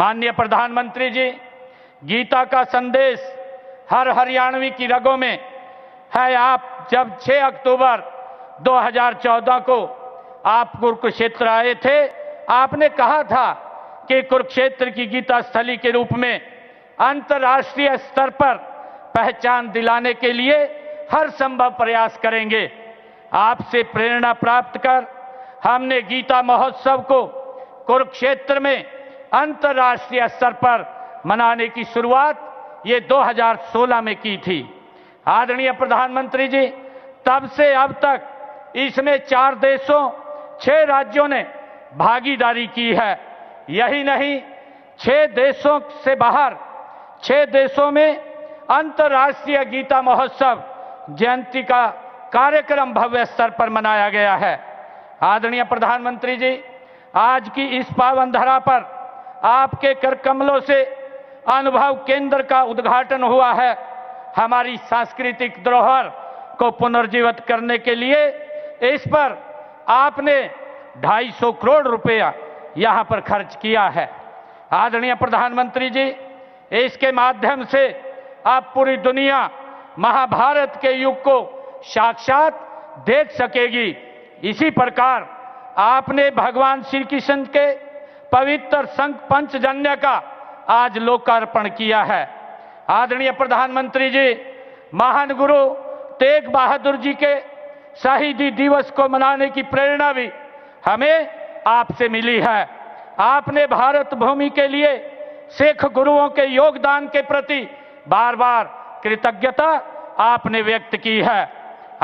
माननीय प्रधानमंत्री जी, गीता का संदेश हर हरियाणवी की रगों में है। आप जब 6 अक्टूबर 2014 को आप कुरुक्षेत्र आए थे, आपने कहा था कि कुरुक्षेत्र की गीता स्थली के रूप में अंतर्राष्ट्रीय स्तर पर पहचान दिलाने के लिए हर संभव प्रयास करेंगे। आपसे प्रेरणा प्राप्त कर हमने गीता महोत्सव को कुरुक्षेत्र में अंतर्राष्ट्रीय स्तर पर मनाने की शुरुआत ये 2016 में की थी। आदरणीय प्रधानमंत्री जी, तब से अब तक इसमें 4 देशों 6 राज्यों ने भागीदारी की है। यही नहीं, 6 देशों से बाहर 6 देशों में अंतर्राष्ट्रीय गीता महोत्सव जयंती का कार्यक्रम भव्य स्तर पर मनाया गया है। आदरणीय प्रधानमंत्री जी, आज की इस पावन धरा पर आपके कर कमलों से अनुभव केंद्र का उद्घाटन हुआ है। हमारी सांस्कृतिक धरोहर को पुनर्जीवित करने के लिए इस पर आपने 250 करोड़ रुपया यहां पर खर्च किया है। आदरणीय प्रधानमंत्री जी, इसके माध्यम से अब पूरी दुनिया महाभारत के युग को साक्षात देख सकेगी। इसी प्रकार आपने भगवान श्री कृष्ण के पवित्र संघ पंचजन्य का आज लोकार्पण किया है। आदरणीय प्रधानमंत्री जी, महान गुरु तेग बहादुर जी के शहीदी दिवस को मनाने की प्रेरणा भी हमें आपसे मिली है। आपने भारत भूमि के लिए सिख गुरुओं के योगदान के प्रति बार बार कृतज्ञता आपने व्यक्त की है।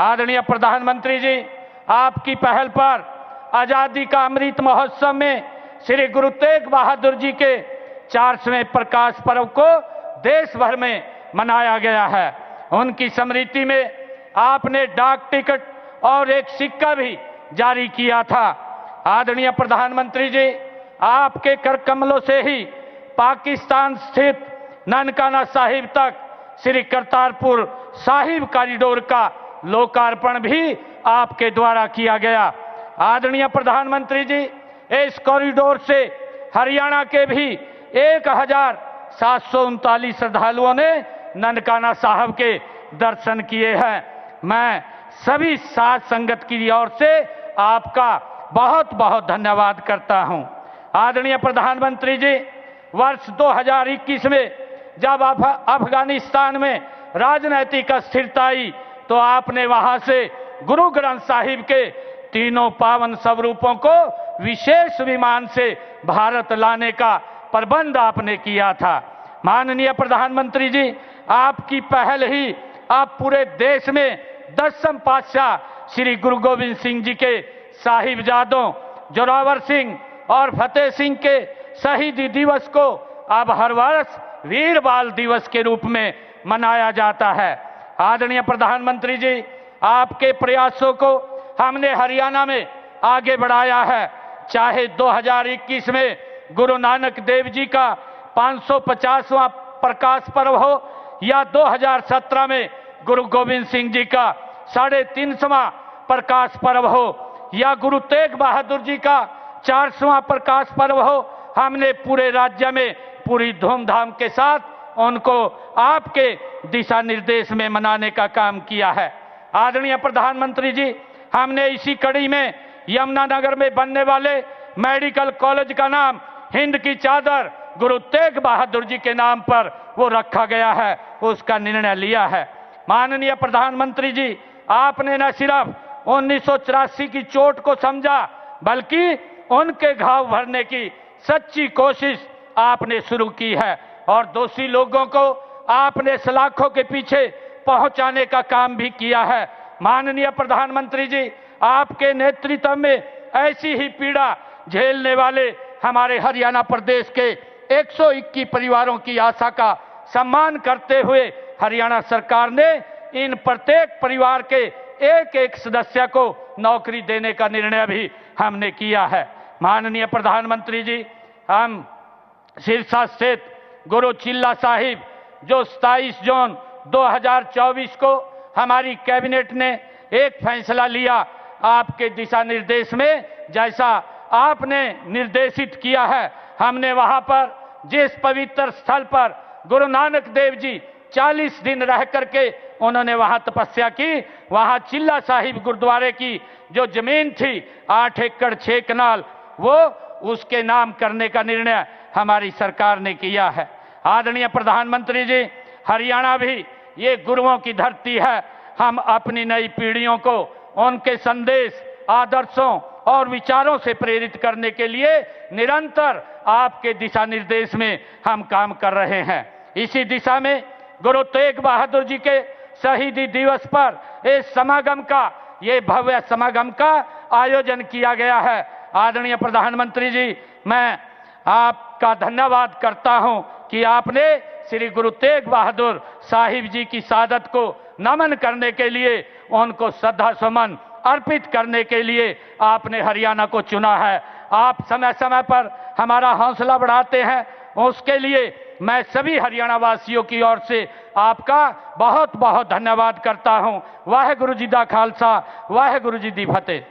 आदरणीय प्रधानमंत्री जी, आपकी पहल पर आजादी का अमृत महोत्सव में श्री गुरु तेग बहादुर जी के 400वें प्रकाश पर्व को देश भर में मनाया गया है। उनकी स्मृति में आपने डाक टिकट और एक सिक्का भी जारी किया था। आदरणीय प्रधानमंत्री जी, आपके कर कमलों से ही पाकिस्तान स्थित ननकाना साहिब तक श्री करतारपुर साहिब कॉरिडोर का लोकार्पण भी आपके द्वारा किया गया। आदरणीय प्रधानमंत्री जी, इस कॉरिडोर से हरियाणा के भी 1739 श्रद्धालुओं ने ननकाना साहब के दर्शन किए हैं। मैं सभी साध संगत की ओर से आपका बहुत बहुत धन्यवाद करता हूं। आदरणीय प्रधानमंत्री जी, वर्ष 2021 में जब अफगानिस्तान में राजनीतिक अस्थिरता आई तो आपने वहां से गुरु ग्रंथ साहिब के तीनों पावन स्वरूपों को विशेष विमान से भारत लाने का प्रबंध आपने किया था। माननीय प्रधानमंत्री जी, आपकी पहल ही आप पूरे देश में 10वें पातशाह श्री गुरु गोविंद सिंह जी के साहिबजादों जोरावर सिंह और फतेह सिंह के शहीदी दिवस को अब हर वर्ष वीर बाल दिवस के रूप में मनाया जाता है। आदरणीय प्रधानमंत्री जी, आपके प्रयासों को हमने हरियाणा में आगे बढ़ाया है। चाहे 2021 में गुरु नानक देव जी का 550वां प्रकाश पर्व हो या 2017 में गुरु गोविंद सिंह जी का 350वां प्रकाश पर्व हो या गुरु तेग बहादुर जी का 400वां प्रकाश पर्व हो, हमने पूरे राज्य में पूरी धूमधाम के साथ उनको आपके दिशा निर्देश में मनाने का काम किया है। आदरणीय प्रधानमंत्री जी, हमने इसी कड़ी में यमुनानगर में बनने वाले मेडिकल कॉलेज का नाम हिंद की चादर गुरु तेग बहादुर जी के नाम पर वो रखा गया है, उसका निर्णय लिया है। माननीय प्रधानमंत्री जी, आपने न सिर्फ 1984 की चोट को समझा बल्कि उनके घाव भरने की सच्ची कोशिश आपने शुरू की है और दोषी लोगों को आपने सलाखों के पीछे पहुंचाने का काम भी किया है। माननीय प्रधानमंत्री जी, आपके नेतृत्व में ऐसी ही पीड़ा झेलने वाले हमारे हरियाणा प्रदेश के 121 परिवारों की आशा का सम्मान करते हुए हरियाणा सरकार ने इन प्रत्येक परिवार के एक एक सदस्य को नौकरी देने का निर्णय भी हमने किया है। माननीय प्रधानमंत्री जी, हम सिरसा स्थित गुरु चिल्ला साहिब जो 27 जून 2024 को हमारी कैबिनेट ने एक फैसला लिया आपके दिशा निर्देश में, जैसा आपने निर्देशित किया है, हमने वहां पर जिस पवित्र स्थल पर गुरु नानक देव जी 40 दिन रह करके उन्होंने वहां तपस्या की, वहां चिल्ला साहिब गुरुद्वारे की जो जमीन थी 8 एकड़ 6 कनाल, वो उसके नाम करने का निर्णय हमारी सरकार ने किया है। आदरणीय प्रधानमंत्री जी, हरियाणा भी ये गुरुओं की धरती है। हम अपनी नई पीढ़ियों को उनके संदेश, आदर्शों और विचारों से प्रेरित करने के लिए निरंतर आपके दिशा निर्देश में हम काम कर रहे हैं। इसी दिशा में गुरु तेग बहादुर जी के शहीदी दिवस पर इस समागम का, ये भव्य समागम का आयोजन किया गया है। आदरणीय प्रधानमंत्री जी, मैं आपका धन्यवाद करता हूं कि आपने श्री गुरु तेग बहादुर साहिब जी की शहादत को नमन करने के लिए, उनको श्रद्धा सुमन अर्पित करने के लिए आपने हरियाणा को चुना है। आप समय समय पर हमारा हौसला बढ़ाते हैं, उसके लिए मैं सभी हरियाणा वासियों की ओर से आपका बहुत बहुत धन्यवाद करता हूं। वाहेगुरु जी दा खालसा, वाहेगुरु जी दी फतेह।